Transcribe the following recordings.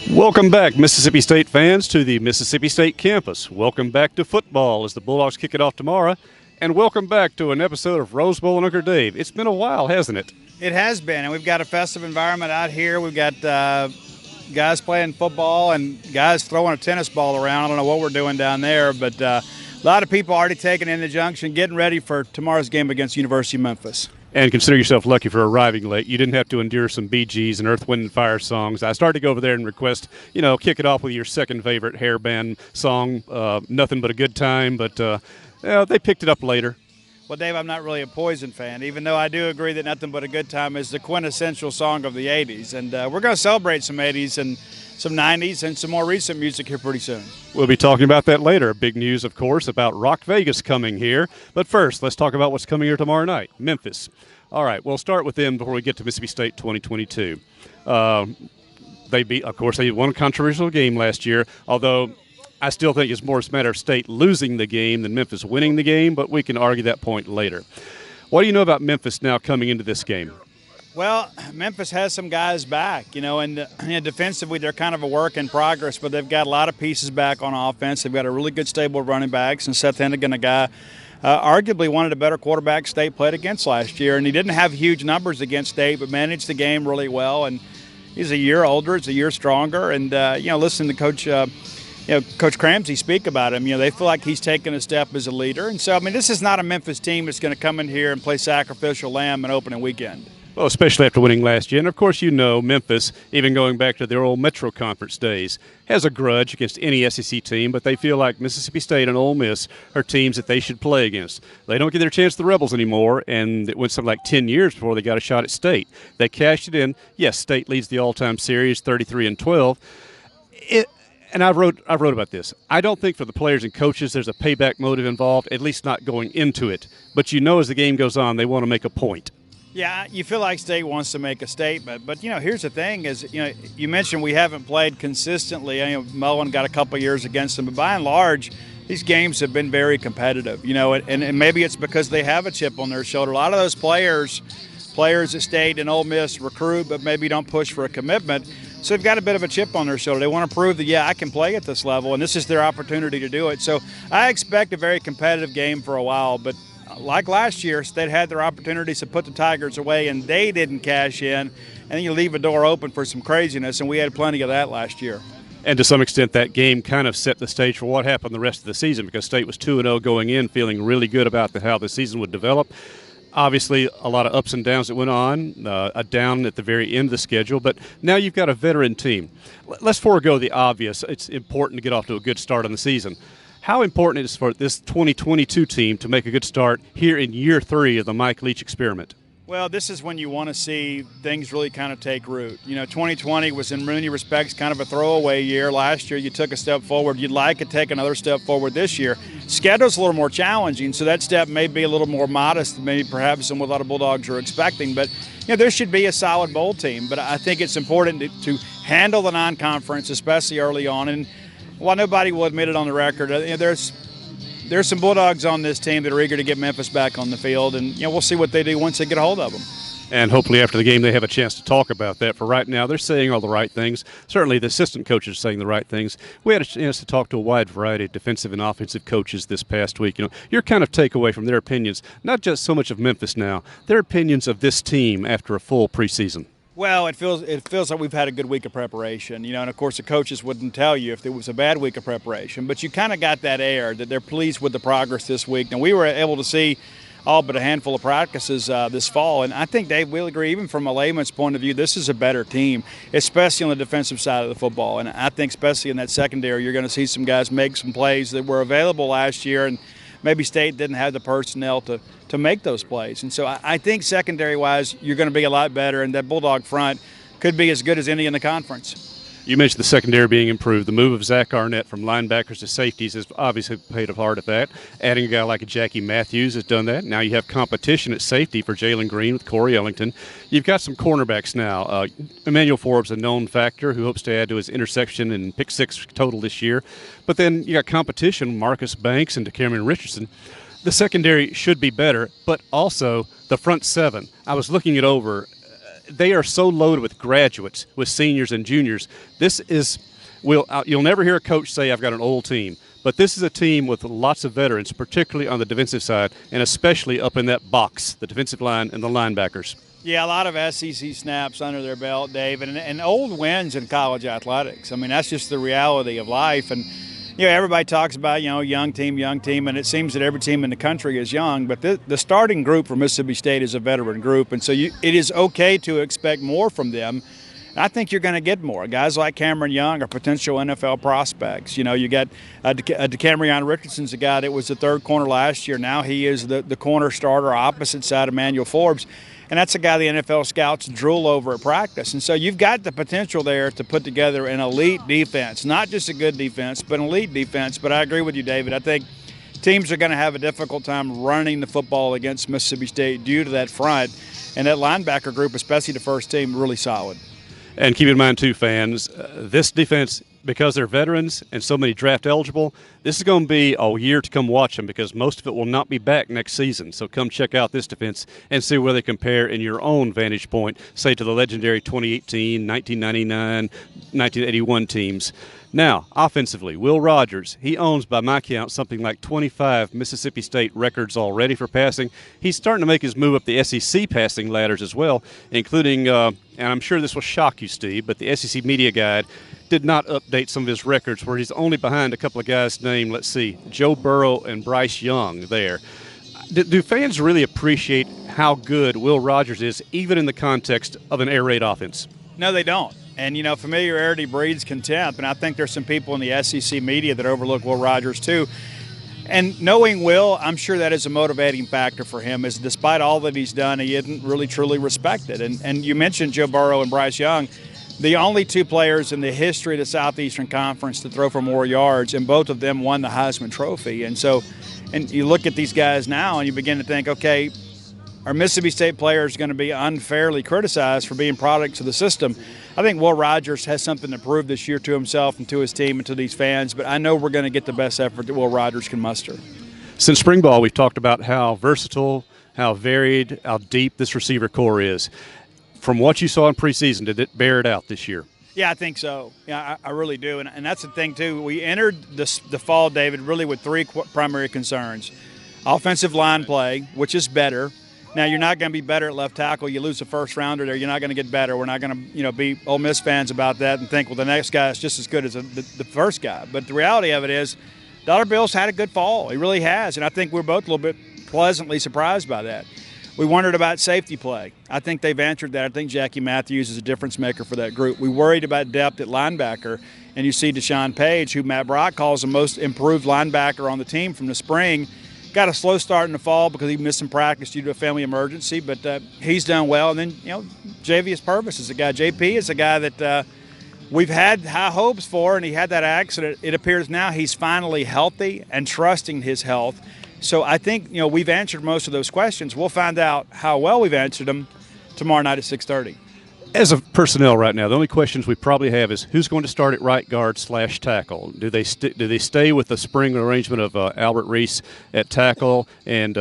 Welcome back, Mississippi State fans, to the Mississippi State campus. Welcome back to football as the Bulldogs kick it off tomorrow. And welcome back to an episode of Rosebowl and Uncle Dave. It's been a while, hasn't it? It has been, and we've got a festive environment out here. We've got guys playing football and guys throwing a tennis ball around. I don't know what we're doing down there, but a lot of people already taking in the junction, getting ready for tomorrow's game against University of Memphis. And consider yourself lucky for arriving late. You didn't have to endure some Bee Gees and Earth, Wind, and Fire songs. I started to go over there and request, kick it off with your second favorite hair band song, Nothing But a Good Time, but they picked it up later. Well, Dave, I'm not really a Poison fan, even though I do agree that Nothing But a Good Time is the quintessential song of the 80s. And we're going to celebrate some 80s and some 90s and some more recent music here pretty soon. We'll be talking about that later. Big news, of course, about Rock Vegas coming here. But first, let's talk about what's coming here tomorrow night, Memphis. All right, we'll start with them before we get to Mississippi State 2022. They won a controversial game last year, although I still think it's more a matter of State losing the game than Memphis winning the game, but we can argue that point later. What do you know about Memphis now coming into this game? Well, Memphis has some guys back, and defensively they're kind of a work in progress, but they've got a lot of pieces back on offense. They've got a really good stable of running backs, and Seth Hennigan, a guy arguably one of the better quarterbacks State played against last year, and he didn't have huge numbers against State, but managed the game really well, and he's a year older, he's a year stronger, and, listening to Coach Cramsey speak about him, they feel like he's taken a step as a leader, and so, this is not a Memphis team that's going to come in here and play sacrificial lamb in opening weekend. Well, especially after winning last year. And, of course, Memphis, even going back to their old Metro Conference days, has a grudge against any SEC team, but they feel like Mississippi State and Ole Miss are teams that they should play against. They don't get their chance to the Rebels anymore, and it went something like 10 years before they got a shot at State. They cashed it in. Yes, State leads the all-time series 33-12. And I wrote about this. I don't think for the players and coaches there's a payback motive involved, at least not going into it. But as the game goes on, they want to make a point. Yeah, you feel like State wants to make a statement. But, here's the thing is, you mentioned we haven't played consistently. Mullen got a couple of years against them. But by and large, these games have been very competitive, and maybe it's because they have a chip on their shoulder. A lot of those players at State and Ole Miss recruit but maybe don't push for a commitment. So they've got a bit of a chip on their shoulder. They want to prove that, I can play at this level, and this is their opportunity to do it. So I expect a very competitive game for a while, but like last year, State had their opportunities to put the Tigers away, and they didn't cash in, and then you leave a door open for some craziness, and we had plenty of that last year. And to some extent, that game kind of set the stage for what happened the rest of the season, because State was 2-0 going in, feeling really good about how the season would develop. Obviously, a lot of ups and downs that went on, a down at the very end of the schedule, but now you've got a veteran team. Let's forego the obvious. It's important to get off to a good start on the season. How important is it for this 2022 team to make a good start here in year 3 of the Mike Leach experiment? Well, this is when you want to see things really kind of take root. 2020 was in many respects kind of a throwaway year. Last year you took a step forward. You'd like to take another step forward this year. Schedule's a little more challenging, so that step may be a little more modest, maybe perhaps than what a lot of Bulldogs are expecting. But there should be a solid bowl team. But I think it's important to handle the non-conference, especially early on. And while nobody will admit it on the record, there's some Bulldogs on this team that are eager to get Memphis back on the field, and we'll see what they do once they get a hold of them. And hopefully after the game they have a chance to talk about that. For right now, they're saying all the right things. Certainly the assistant coaches are saying the right things. We had a chance to talk to a wide variety of defensive and offensive coaches this past week. Your kind of takeaway from their opinions, not just so much of Memphis now, their opinions of this team after a full preseason. Well, it feels like we've had a good week of preparation, and of course the coaches wouldn't tell you if there was a bad week of preparation, but you kind of got that air that they're pleased with the progress this week. Now, we were able to see all but a handful of practices this fall, and I think Dave will agree, even from a layman's point of view, this is a better team, especially on the defensive side of the football, and I think especially in that secondary you're going to see some guys make some plays that were available last year, and maybe State didn't have the personnel to make those plays. And so I think secondary-wise you're going to be a lot better, and that Bulldog front could be as good as any in the conference. You mentioned the secondary being improved. The move of Zach Arnett from linebackers to safeties has obviously played a part of that. Adding a guy like a Jackie Matthews has done that. Now you have competition at safety for Jalen Green with Corey Ellington. You've got some cornerbacks now. Emmanuel Forbes, a known factor who hopes to add to his interception and pick 6 total this year. But then you got competition, Marcus Banks and DeCameron Richardson. The secondary should be better, but also the front 7. I was looking it over. they are so loaded with graduates, with seniors and juniors. This is you'll never hear a coach say, I've got an old team. But this is a team with lots of veterans, particularly on the defensive side, and especially up in that box, the defensive line and the linebackers. Yeah, a lot of SEC snaps under their belt, Dave, and old wins in college athletics. I mean, that's just the reality of life. And, everybody talks about, young team, and it seems that every team in the country is young. But the starting group for Mississippi State is a veteran group, and so it is okay to expect more from them. I think you're going to get more. Guys like Cameron Young are potential NFL prospects. You got DeCamerion Richardson's a guy that was the third corner last year. Now he is the corner starter opposite side of Emmanuel Forbes. And that's a guy the NFL scouts drool over at practice. And so you've got the potential there to put together an elite defense, not just a good defense, but an elite defense. But I agree with you, David. I think teams are going to have a difficult time running the football against Mississippi State due to that front. And that linebacker group, especially the first team, really solid. And keep in mind, too, fans, this defense, because they're veterans and so many draft eligible, this is going to be a year to come watch them because most of it will not be back next season. So come check out this defense and see where they compare in your own vantage point, say to the legendary 2018, 1999, 1981 teams. Now, offensively, Will Rogers, he owns, by my count, something like 25 Mississippi State records already for passing. He's starting to make his move up the SEC passing ladders as well, including, and I'm sure this will shock you, Steve, but the SEC Media Guide did not update some of his records where he's only behind a couple of guys named, let's see, Joe Burrow and Bryce Young there. Do fans really appreciate how good Will Rogers is, even in the context of an air raid offense? No, they don't. And, familiarity breeds contempt, and I think there's some people in the SEC media that overlook Will Rogers too. And knowing Will, I'm sure that is a motivating factor for him, is despite all that he's done, he isn't really truly respected. And you mentioned Joe Burrow and Bryce Young, the only two players in the history of the Southeastern Conference to throw for more yards, and both of them won the Heisman Trophy. And you look at these guys now and you begin to think, okay, are Mississippi State players going to be unfairly criticized for being products of the system? I think Will Rogers has something to prove this year to himself and to his team and to these fans, but I know we're going to get the best effort that Will Rogers can muster. Since spring ball, we've talked about how versatile, how varied, how deep this receiver core is. From what you saw in preseason, did it bear it out this year? Yeah, I think so. Yeah, I really do. And that's the thing, too. We entered the fall, David, really with three primary concerns. Offensive line play, which is better. Now, you're not going to be better at left tackle. You lose a first-rounder there, you're not going to get better. We're not going to, be Ole Miss fans about that and think, well, the next guy is just as good as the first guy. But the reality of it is Dollar Bill's had a good fall. He really has. And I think we're both a little bit pleasantly surprised by that. We wondered about safety play. I think they've answered that. I think Jackie Matthews is a difference maker for that group. We worried about depth at linebacker, and you see Deshaun Page, who Matt Brock calls the most improved linebacker on the team from the spring. Got a slow start in the fall because he missed some practice due to a family emergency, but he's done well. And then, Javius Purvis is a guy. JP is a guy that we've had high hopes for, and he had that accident. It appears now he's finally healthy and trusting his health. So I think, we've answered most of those questions. We'll find out how well we've answered them tomorrow night at 6:30. As of personnel right now, the only questions we probably have is who's going to start at right guard / tackle. Do they stay with the spring arrangement of Albert Reese at tackle and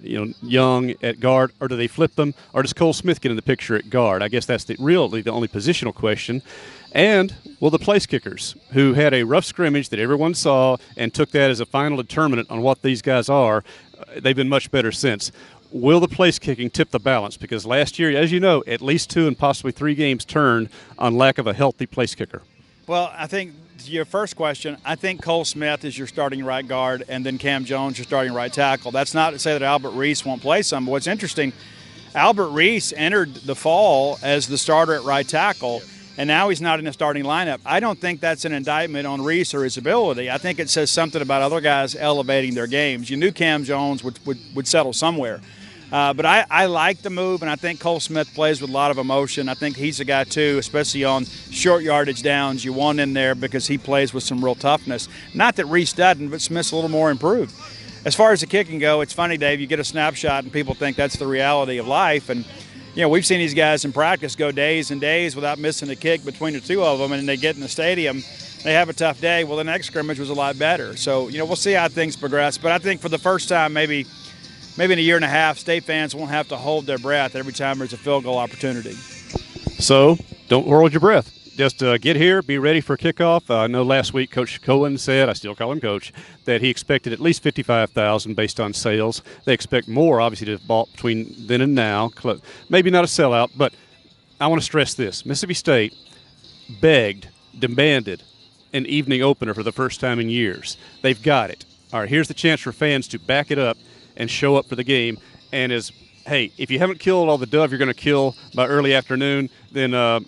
Young at guard, or do they flip them, or does Cole Smith get in the picture at guard? I guess that's the only positional question. And will the place kickers, who had a rough scrimmage that everyone saw and took that as a final determinant on what these guys are, they've been much better since. Will the place kicking tip the balance? Because last year, as you know, at least 2 and possibly 3 games turned on lack of a healthy place kicker. Well, I think to your first question, I think Cole Smith is your starting right guard, and then Cam Jones your starting right tackle. That's not to say that Albert Reese won't play some. But what's interesting, Albert Reese entered the fall as the starter at right tackle, and now he's not in the starting lineup. I don't think that's an indictment on Reese or his ability. I think it says something about other guys elevating their games. You knew Cam Jones would settle somewhere. But I like the move, and I think Cole Smith plays with a lot of emotion. I think he's a guy, too, especially on short yardage downs. You want in there because he plays with some real toughness. Not that Reese doesn't, but Smith's a little more improved. As far as the kicking go, it's funny, Dave, you get a snapshot and people think that's the reality of life. And, we've seen these guys in practice go days and days without missing a kick between the two of them, and they get in the stadium. They have a tough day. Well, the next scrimmage was a lot better. So, we'll see how things progress. But I think for the first time, maybe in a year and a half, State fans won't have to hold their breath every time there's a field goal opportunity. So don't hold your breath. Just get here, be ready for kickoff. I know last week Coach Cohen said, I still call him Coach, that he expected at least 55,000 based on sales. They expect more, obviously, to vault between then and now. Maybe not a sellout, but I want to stress this. Mississippi State begged, demanded an evening opener for the first time in years. They've got it. All right, here's the chance for fans to back it up and show up for the game. And hey, if you haven't killed all the dove you're going to kill by early afternoon, then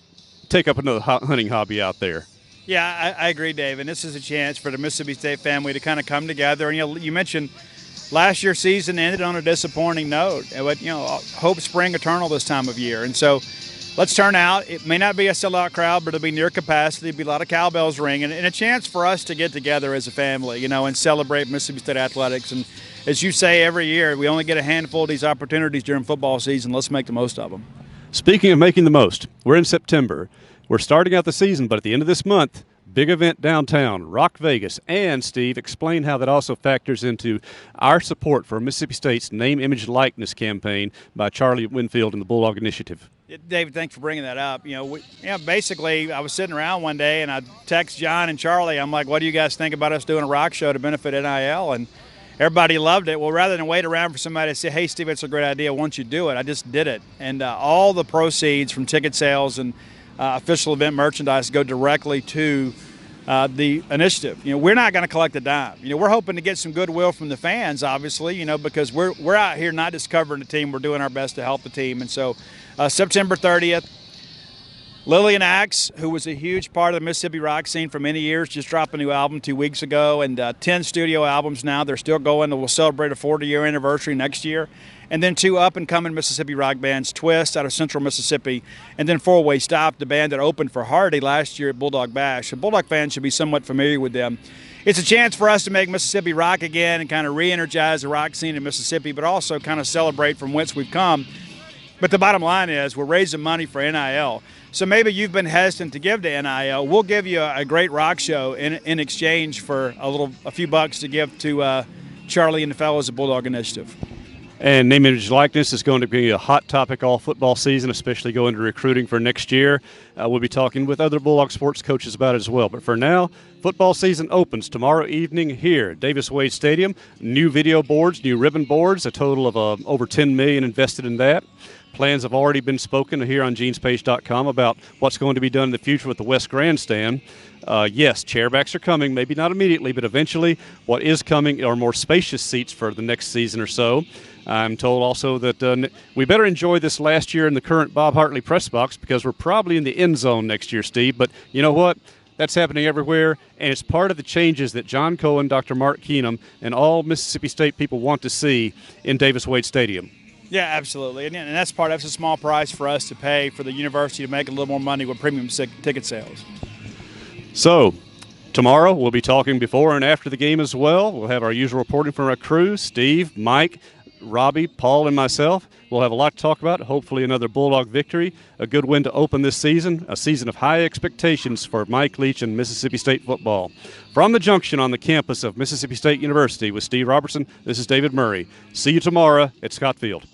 take up another hunting hobby out there. Yeah, I agree, Dave. And this is a chance for the Mississippi State family to kind of come together. And you mentioned last year's season ended on a disappointing note. But hope spring eternal this time of year. And so let's turn out. It may not be a sellout crowd, but it'll be near capacity. There'll be a lot of cowbells ringing, and a chance for us to get together as a family, and celebrate Mississippi State athletics. And as you say every year, we only get a handful of these opportunities during football season. Let's make the most of them. Speaking of making the most, we're in September. We're starting out the season, but at the end of this month, big event downtown, Rock Vegas. And, Steve, explain how that also factors into our support for Mississippi State's Name, Image, Likeness campaign by Charlie Winfield and the Bulldog Initiative. David, thanks for bringing that up. Basically, I was sitting around one day, and I text John and Charlie. I'm like, what do you guys think about us doing a rock show to benefit NIL? And everybody loved it. Well, rather than wait around for somebody to say, hey, Steve, it's a great idea, once you do it, I just did it. And all the proceeds from ticket sales and official event merchandise go directly to the initiative. We're not going to collect a dime. We're hoping to get some goodwill from the fans, obviously, because we're out here not just covering the team. We're doing our best to help the team. And so September 30th, Lillian Axe, who was a huge part of the Mississippi rock scene for many years, just dropped a new album 2 weeks ago, and 10 studio albums now. They're still going. We'll celebrate a 40-year anniversary next year. And then 2 up-and-coming Mississippi rock bands, Twist out of Central Mississippi, and then Four Way Stop, the band that opened for Hardy last year at Bulldog Bash. So Bulldog fans should be somewhat familiar with them. It's a chance for us to make Mississippi rock again and kind of re-energize the rock scene in Mississippi, but also kind of celebrate from whence we've come. But the bottom line is we're raising money for NIL. So maybe you've been hesitant to give to NIL. We'll give you a great rock show in exchange for a few bucks to give to Charlie and the fellows at Bulldog Initiative. And name, image, likeness is going to be a hot topic all football season, especially going to recruiting for next year. We'll be talking with other Bulldog sports coaches about it as well. But for now, football season opens tomorrow evening here at Davis Wade Stadium. New video boards, new ribbon boards, a total of over $10 million invested in that. Plans have already been spoken here on genespage.com about what's going to be done in the future with the West Grandstand. Yes, chairbacks are coming, maybe not immediately, but eventually what is coming are more spacious seats for the next season or so. I'm told also that we better enjoy this last year in the current Bob Hartley press box because we're probably in the end zone next year, Steve. But you know what? That's happening everywhere, and it's part of the changes that John Cohen, Dr. Mark Keenum, and all Mississippi State people want to see in Davis Wade Stadium. Yeah, absolutely. And that's a small price for us to pay for the university to make a little more money with premium ticket sales. So, tomorrow we'll be talking before and after the game as well. We'll have our usual reporting from our crew, Steve, Mike, Robbie, Paul, and myself. We'll have a lot to talk about, hopefully another Bulldog victory, a good win to open this season, a season of high expectations for Mike Leach and Mississippi State football. From the Junction on the campus of Mississippi State University with Steve Robertson, this is David Murray. See you tomorrow at Scott Field.